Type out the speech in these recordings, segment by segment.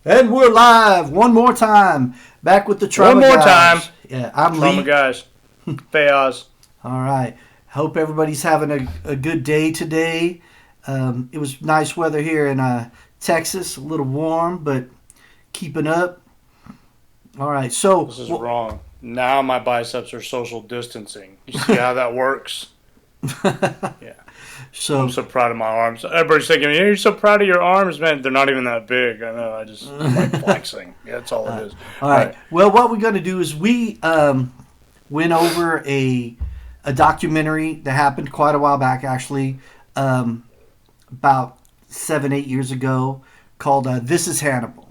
And we're live one more time. Back with the One Trauma more Guys. time. Yeah, I'm Trauma Lee. guys. Fayaz. All right. Hope everybody's having a good day today. It was nice weather here in Texas. A little warm, but keeping up. All right. So, This is wrong. Now my biceps are social distancing. You see how that works? Yeah. I'm so so proud of my arms. Everybody's thinking, you're so proud of your arms, man. They're not even that big. I know. I just like flexing. Yeah, that's all it is. all All right. right. Well, what we're going to do is we went over a documentary that happened quite a while back, actually, about 7-8 years ago, called "This Is Hannibal."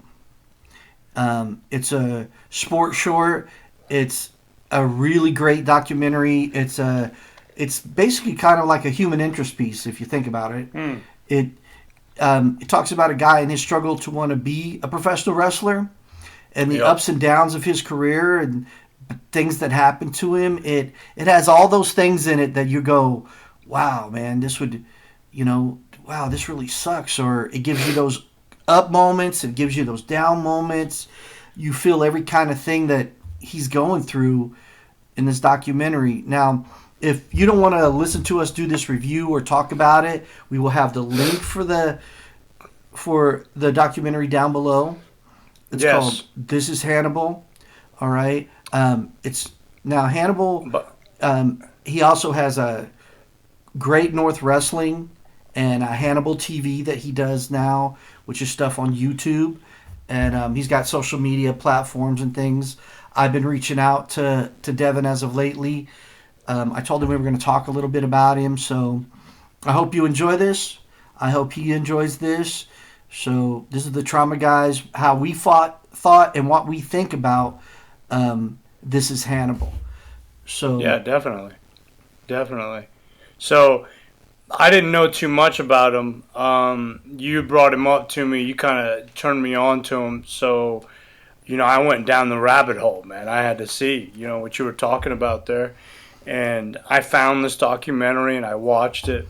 It's a sport short. It's a really great documentary. It's basically kind of like a human interest piece if you think about it. Hmm. It it talks about a guy in his struggle to want to be a professional wrestler and the Yep. ups and downs of his career and things that happened to him. It has all those things in it that you go, wow, man, this would, wow, this really sucks. Or it gives you those up moments. It gives you those down moments. You feel every kind of thing that he's going through in this documentary. Now, if you don't want to listen to us do this review or talk about it, we will have the link for the documentary down below. It's called Yes. "This Is Hannibal." All right. It's now Hannibal. But He also has a Great North Wrestling and a Hannibal TV that he does now, which is stuff on YouTube, and he's got social media platforms and things. I've been reaching out to Devin as of lately. I told him we were going to talk a little bit about him, so I hope you enjoy this. I hope he enjoys this. So this is the Trauma Guys, how we thought, and what we think about This Is Hannibal. So yeah, definitely. Definitely. So I didn't know too much about him. You brought him up to me. You kind of turned me on to him. So, I went down the rabbit hole, man. I had to see, what you were talking about there. And I found this documentary and I watched it.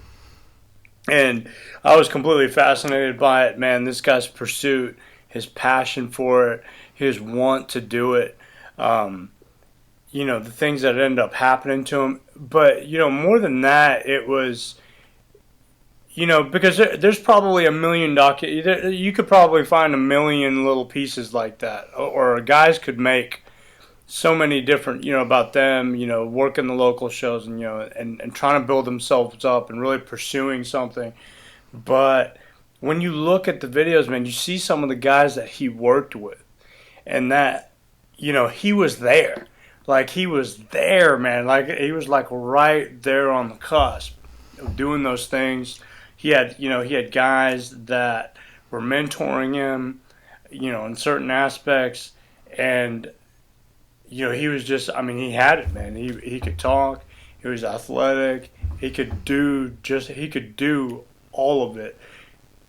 And I was completely fascinated by it, man. This guy's pursuit, his passion for it, his want to do it. Um, the things that ended up happening to him. But, more than that, it was because there's probably a million you could probably find a million little pieces like that, or guys could make so many different, about them, working the local shows and and trying to build themselves up and really pursuing something. But when you look at the videos, man, you see some of the guys that he worked with, and that he was there, like he was there, man, like he was like right there on the cusp of doing those things. He had guys that were mentoring him, in certain aspects, and he was just, I mean, he had it, man. He could talk, he was athletic, he could do all of it,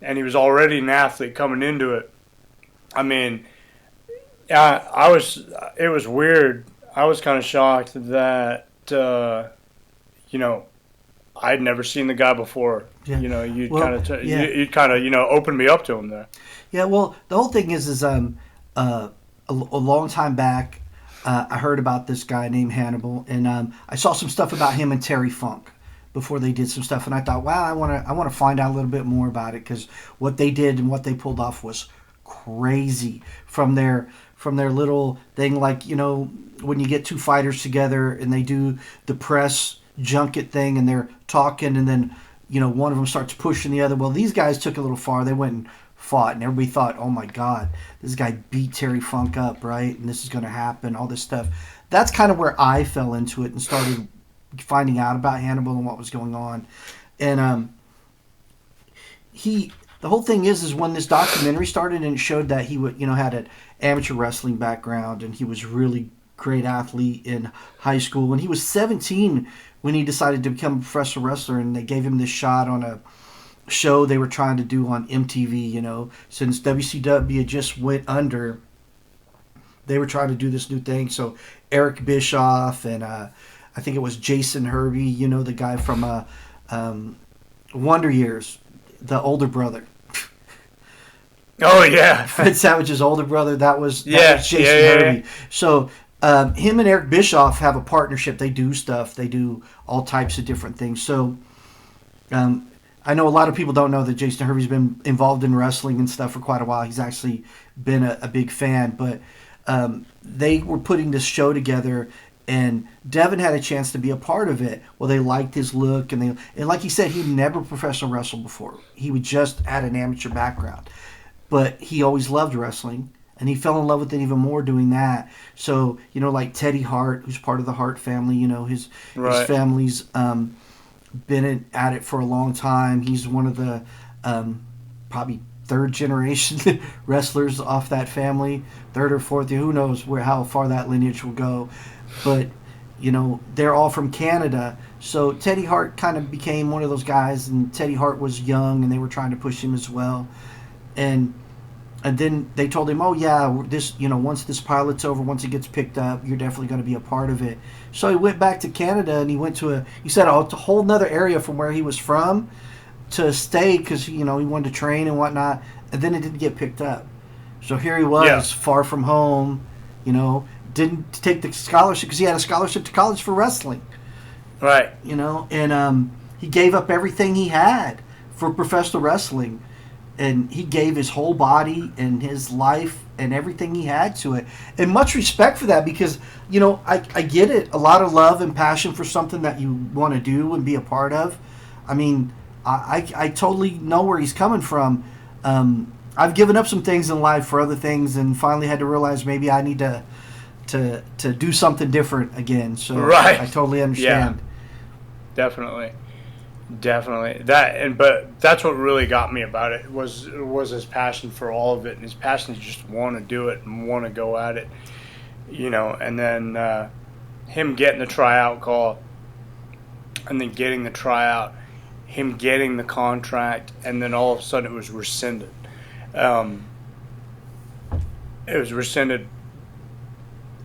and he was already an athlete coming into it. I mean, I was, it was weird. I was kind of shocked that, you know, I'd never seen the guy before. yeah, You'd kind well, of yeah, you'd kind of opened me up to him there. yeah. Well, the whole thing is a long time back, I heard about this guy named Hannibal, and I saw some stuff about him and Terry Funk before they did some stuff, and I thought, wow, I want to find out a little bit more about it because what they did and what they pulled off was crazy from their little thing, like when you get two fighters together and they do the press junket thing and they're talking and then one of them starts pushing the other. Well, these guys took it a little far. They went and fought, and everybody thought, oh my god, this guy beat Terry Funk up, right, and this is going to happen, all this stuff. That's kind of where I fell into it and started finding out about Hannibal and what was going on. And he the whole thing is when this documentary started and it showed that he would had an amateur wrestling background and he was really great athlete in high school. And he was 17 when he decided to become a professional wrestler, and they gave him this shot on a show they were trying to do on MTV. Since WCW had just went under, they were trying to do this new thing. So Eric Bischoff and I think it was Jason Hervey, the guy from Wonder Years, the older brother. Oh yeah. Fred Savage's older brother. That Yeah, was yeah, Jason yeah, yeah. Hervey. So him and Eric Bischoff have a partnership. They do stuff. They do all types of different things. So um, I know a lot of people don't know that Jason Hervey's been involved in wrestling and stuff for quite a while. He's actually been a big fan, but they were putting this show together, and Devin had a chance to be a part of it. Well, they liked his look, and like he said, he'd never professional wrestled before. He would just had an amateur background, but he always loved wrestling. And he fell in love with it even more doing that. So, like Teddy Hart, who's part of the Hart family, his Right. family's been at it for a long time. He's one of the probably third generation wrestlers off that family, third or fourth. Who knows how far that lineage will go, but they're all from Canada. So Teddy Hart kind of became one of those guys, and Teddy Hart was young, and they were trying to push him as well, and. And then they told him, "Oh yeah, this once this pilot's over, once it gets picked up, you're definitely going to be a part of it." So he went back to Canada, and he said a whole nother area from where he was from to stay because he wanted to train and whatnot. And then it didn't get picked up. So here he was, Yeah. far from home. Didn't take the scholarship because he had a scholarship to college for wrestling. Right. And he gave up everything he had for professional wrestling, and he gave his whole body and his life and everything he had to it. And much respect for that because, I get it. A lot of love and passion for something that you want to do and be a part of. I mean, I totally know where he's coming from. I've given up some things in life for other things and finally had to realize maybe I need to do something different again. So Right. I totally understand. Definitely. Definitely but that's what really got me about it was his passion for all of it and his passion to just want to do it and want to go at it, and then him getting the tryout call and then getting the tryout, him getting the contract, and then all of a sudden it was rescinded. It was rescinded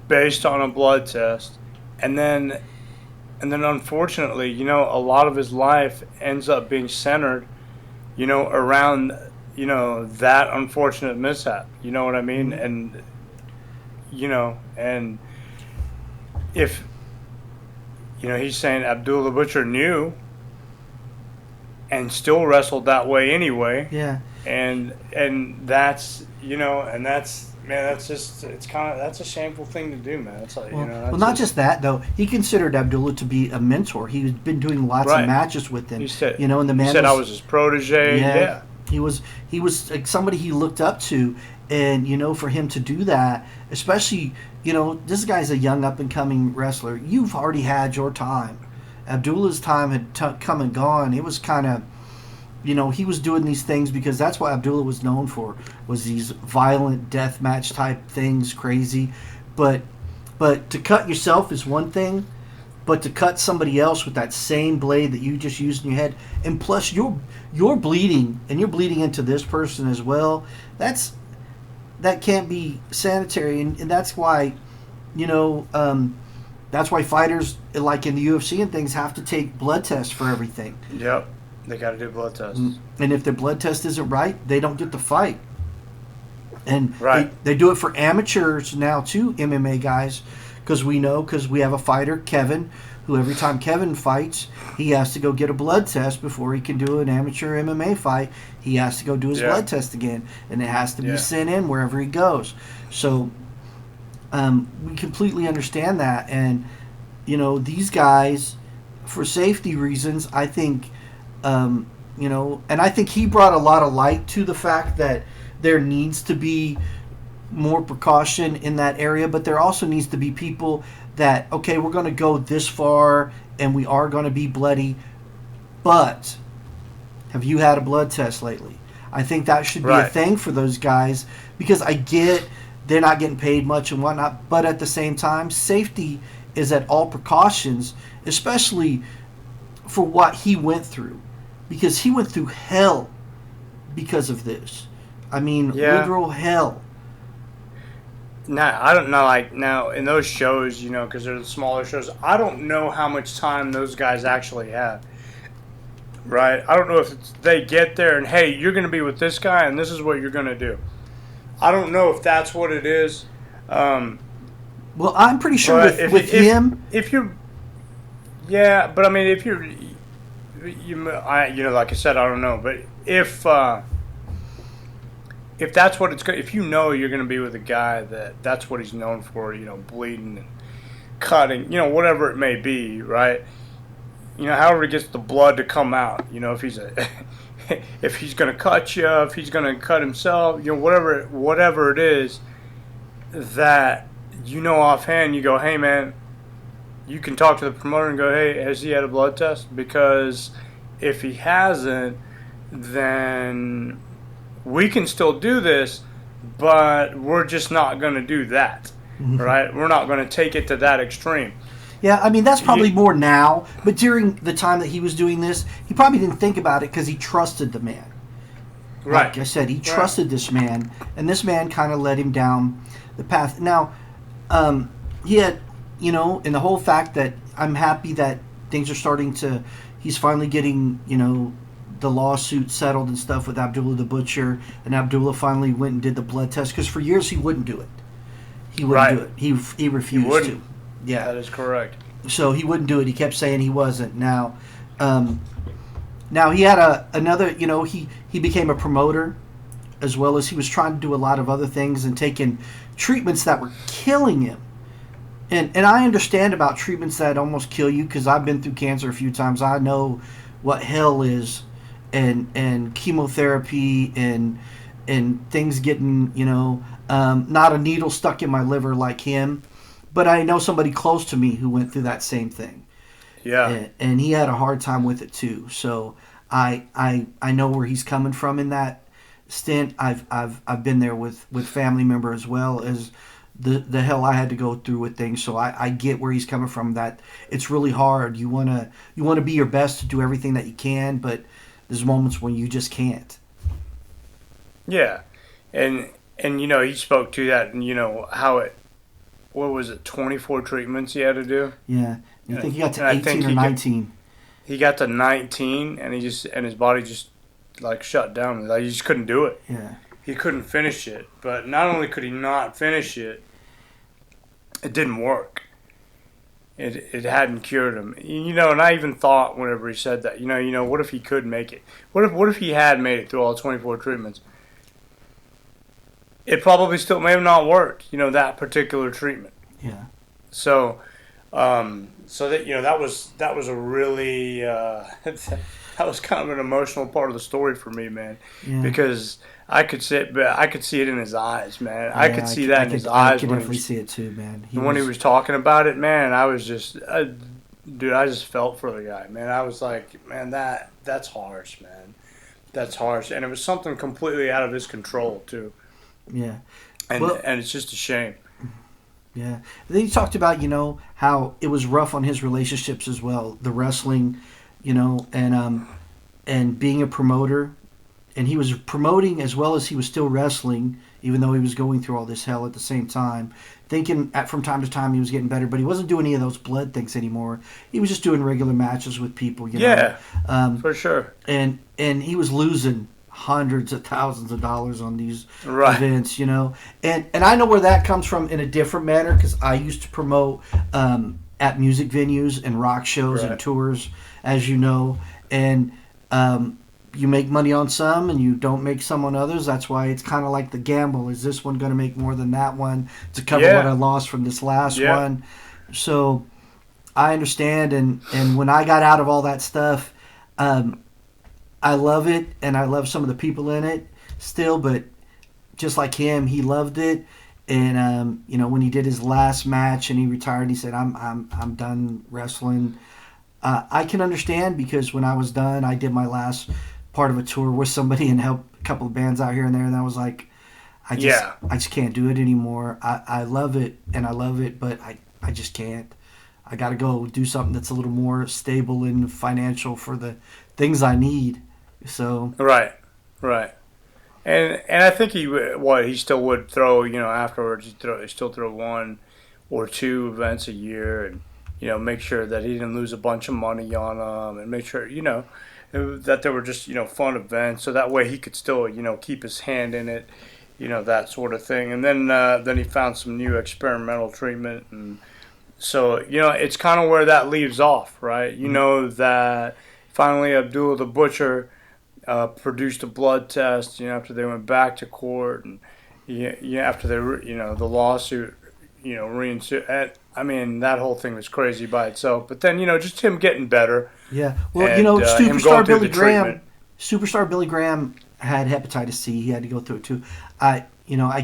based on a blood test, and then unfortunately, a lot of his life ends up being centered, around, that unfortunate mishap. You know what I mean? And, and if, he's saying Abdullah Butcher knew and still wrestled that way anyway. Yeah. And that's, and that's, man, that's just, that's a shameful thing to do, man. It's like, Well, not just that though. He considered Abdullah to be a mentor. He's been doing lots Right. of matches with him. He said, and the man he said I was his protege. Yeah. He was like somebody he looked up to, and for him to do that, especially this guy's a young up and coming wrestler. You've already had your time. Abdullah's time had come and gone. It was kind of. He was doing these things because that's what Abdullah was known for, was these violent death match type things, crazy. But to cut yourself is one thing, but to cut somebody else with that same blade that you just used in your head, and plus you're bleeding, and you're bleeding into this person as well, that can't be sanitary, and that's why, that's why fighters, like in the UFC and things, have to take blood tests for everything. Yep. They got to do blood tests. And if their blood test isn't right, they don't get to fight. And Right. they do it for amateurs now too, MMA guys, because we have a fighter, Kevin, who every time Kevin fights, he has to go get a blood test before he can do an amateur MMA fight. He has to go do his blood test again, and it has to be sent in wherever he goes. So we completely understand that. And, these guys, for safety reasons, I think... and I think he brought a lot of light to the fact that there needs to be more precaution in that area, but there also needs to be people that, okay, we're going to go this far and we are going to be bloody, but have you had a blood test lately? I think that should be a thing for those guys, because I get they're not getting paid much and whatnot, but at the same time, safety is at all precautions, especially for what he went through. Because he went through hell because of this. I mean, literal hell. Now, I don't know, like, now, in those shows, because they're the smaller shows, I don't know how much time those guys actually have. right? I don't know if they get there and, hey, you're going to be with this guy and this is what you're going to do. I don't know if that's what it is. Um, Well, I'm pretty sure but with him. if you yeah, but I mean if like I said, I don't know, but if that's what if you know you're going to be with a guy that's what he's known for, bleeding and cutting, whatever it may be, right? However he gets the blood to come out, if he's if he's going to cut you, if he's going to cut himself, whatever it is that offhand, you go, hey man, you can talk to the promoter and go, hey, has he had a blood test? Because if he hasn't, then we can still do this, but we're just not going to do that, right? We're not going to take it to that extreme. Yeah, I mean, that's probably more now, but during the time that he was doing this, he probably didn't think about it because he trusted the man. Right. Like I said, he trusted this man, and this man kind of led him down the path. Now, he had, and the whole fact that I'm happy that things are starting to, he's finally getting, the lawsuit settled and stuff with Abdullah the Butcher, and Abdullah finally went and did the blood test, because for years he wouldn't do it. He wouldn't do it. He refused to. Yeah, that is correct. So he wouldn't do it. He kept saying he wasn't. Now he had another. He became a promoter, as well as he was trying to do a lot of other things and taking treatments that were killing him. And I understand about treatments that almost kill you, because I've been through cancer a few times. I know what hell is, and chemotherapy and things getting not a needle stuck in my liver like him. But I know somebody close to me who went through that same thing. Yeah. And he had a hard time with it too. So I know where he's coming from in that stint. I've been there with family member, as well as the hell I had to go through with things. So I get where he's coming from, that it's really hard. You wanna be your best to do everything that you can, but there's moments when you just can't. Yeah. And he spoke to that, and how it, what was it, 24 treatments he had to do? Yeah. You think he got to 18 or 19? He got to 19, and his body just like shut down. Like, he just couldn't do it. Yeah. He couldn't finish it. But not only could he not finish it, it didn't work. It hadn't cured him. And I even thought whenever he said that, what if he could make it? What if he had made it through all 24 treatments? It probably still may have not worked, that particular treatment. Yeah. So, that was a really that was kind of an emotional part of the story for me, man. Yeah. Because I could see it in his eyes, man. Yeah, I could see that in his eyes. I could definitely see it too, man. When he was talking about it, man, I was just, dude, I just felt for the guy, man. I was like, man, that's harsh, man. That's harsh, and it was something completely out of his control too. Yeah. And it's just a shame. Yeah. And then he talked about, how it was rough on his relationships as well. The wrestling, and being a promoter. And he was promoting as well as he was still wrestling, even though he was going through all this hell at the same time. Thinking from time to time he was getting better, but he wasn't doing any of those blood things anymore. He was just doing regular matches with people, Yeah, for sure. And he was losing hundreds of thousands of dollars on these events, and I know where that comes from in a different manner, because I used to promote at music venues and rock shows and tours, as you know, and you make money on some and you don't make some on others. That's why it's kind of like the gamble. Is this one going to make more than that one to cover what I lost from this last one? So I understand, and when I got out of all that stuff, I love it, and I love some of the people in it still, but just like him, he loved it. And when he did his last match and he retired, he said, I'm done wrestling. I can understand, because when I was done, I did my last part of a tour with somebody and helped a couple of bands out here and there, and I was like, I just can't do it anymore. I love it, and I love it, but I just can't. I got to go do something that's a little more stable and financial for the things I need. So right, and I think he still would throw, afterwards he still throw 1 or 2 events a year, and make sure that he didn't lose a bunch of money on them, and make sure that they were just fun events, so that way he could still keep his hand in it, that sort of thing. And then he found some new experimental treatment, and so it's kind of where that leaves off, right? You know that finally Abdullah the Butcher produced a blood test, after they went back to court, and after they the lawsuit reinsued. I mean, that whole thing was crazy by itself. But then, just him getting better. Yeah. Well, and, him Superstar going through Billy the Graham. treatment. Superstar Billy Graham had hepatitis C. He had to go through it too. I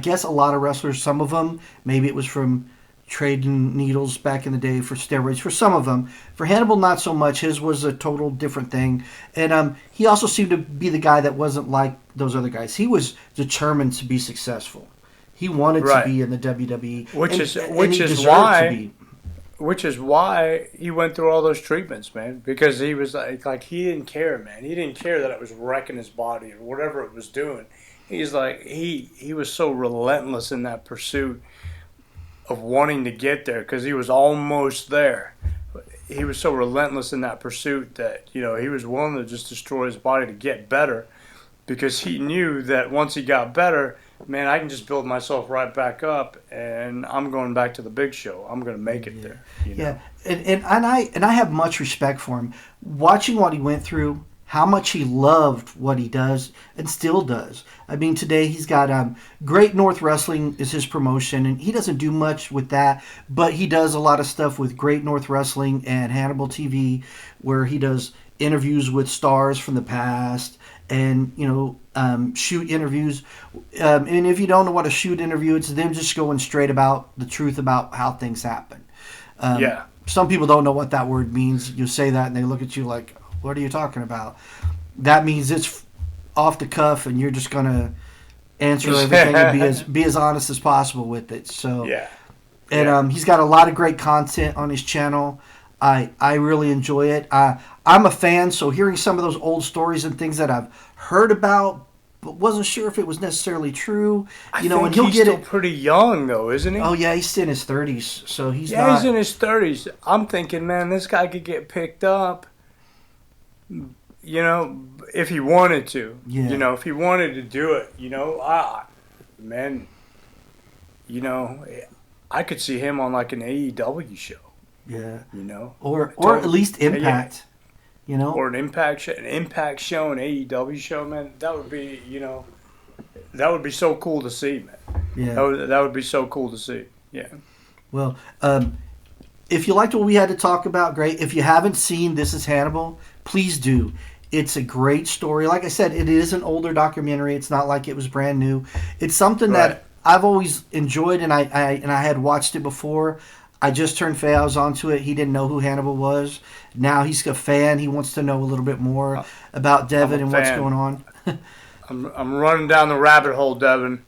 guess a lot of wrestlers, some of them, maybe it was from trading needles back in the day for steroids. For some of them, for Hannibal, not so much. His was a total different thing, and he also seemed to be the guy that wasn't like those other guys. He was determined to be successful. He wanted to be in the WWE, which is why he went through all those treatments, man. Because he was like he didn't care, man. He didn't care that it was wrecking his body or whatever it was doing. He's like he was so relentless in that pursuit of wanting to get there because he was almost there. He was so relentless in that pursuit that he was willing to just destroy his body to get better, because he knew that once he got better, man, I can just build myself right back up, and I'm going back to the big show. I'm going to make it there. Yeah, and I have much respect for him. Watching what he went through, how much he loved what he does and still does. I mean, today he's got Great North Wrestling is his promotion, and he doesn't do much with that, but he does a lot of stuff with Great North Wrestling and Hannibal TV, where he does interviews with stars from the past and shoot interviews. And if you don't know what a shoot interview, it's them just going straight about the truth about how things happen. Some people don't know what that word means. You say that and they look at you like, what are you talking about? That means it's off the cuff and you're just going to answer everything and be as honest as possible with it. So he's got a lot of great content on his channel. I really enjoy it. I'm a fan, so hearing some of those old stories and things that I've heard about but wasn't sure if it was necessarily true. I think he's still pretty young, though, isn't he? Oh, yeah, he's in his 30s, so he's he's in his 30s. I'm thinking, man, this guy could get picked up, if he wanted to. Yeah. If he wanted to do it, man, I could see him on like an AEW show. Yeah. Or at least Impact. Or an Impact show, an AEW show, man. That would be, that would be so cool to see, man. Yeah. That would be so cool to see. Yeah. Well, if you liked what we had to talk about, great. If you haven't seen This Is Hannibal, please do. It's a great story. Like I said, it is an older documentary. It's not like it was brand new. It's something that I've always enjoyed, and I had watched it before. I just turned Fayaz onto it. He didn't know who Hannibal was. Now he's a fan. He wants to know a little bit more about Devin and what's going on. I'm running down the rabbit hole, Devin.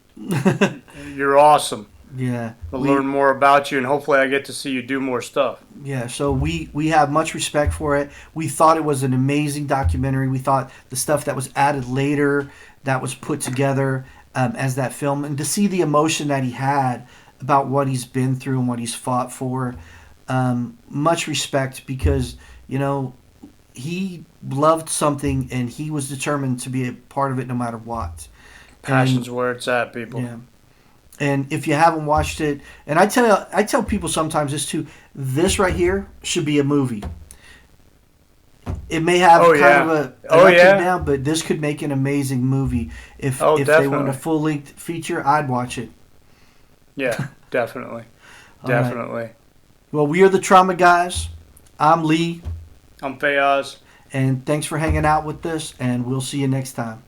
You're awesome. Yeah. I'll learn more about you, and hopefully I get to see you do more stuff. Yeah, so we have much respect for it. We thought it was an amazing documentary. We thought the stuff that was added later, that was put together as that film, and to see the emotion that he had about what he's been through and what he's fought for, much respect, because he loved something and he was determined to be a part of it no matter what. Passion's where it's at, people. Yeah. And if you haven't watched it, and I tell people sometimes this too, this right here should be a movie. It may have kind of a down, but this could make an amazing movie. If they want a full length feature, I'd watch it. Yeah, definitely. Definitely. Right. Well, we are the Trauma Guys. I'm Lee. I'm Fayaz. And thanks for hanging out with us, and we'll see you next time.